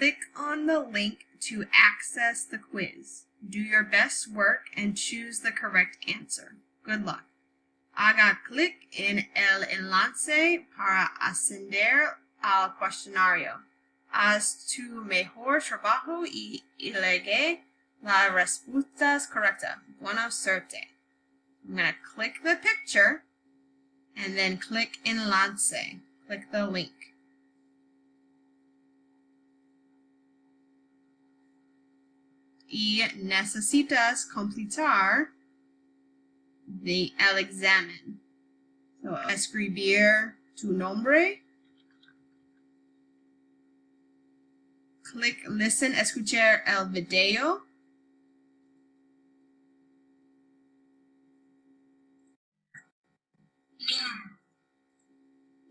Click on the link to access the quiz. Do your best work and choose the correct answer. Good luck. Haga clic en el enlace para ascender al cuestionario. Haz tu mejor trabajo y elige las respuestas correctas. Buena suerte. I'm going to click the picture and then click enlace. Click the link. Y necesitas completar el examen. So, escribir tu nombre. Click listen, escuchar el video.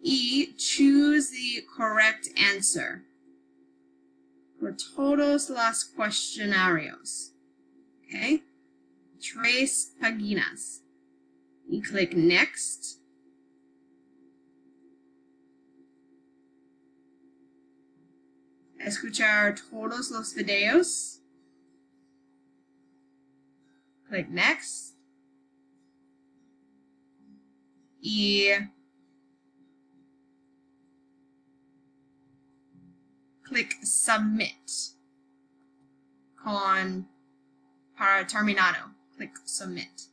Y choose the correct answer for todos los cuestionarios. Okay? 3 páginas. Y click next. Escuchar todos los videos. Click next. Y click submit. Para terminado. Click submit.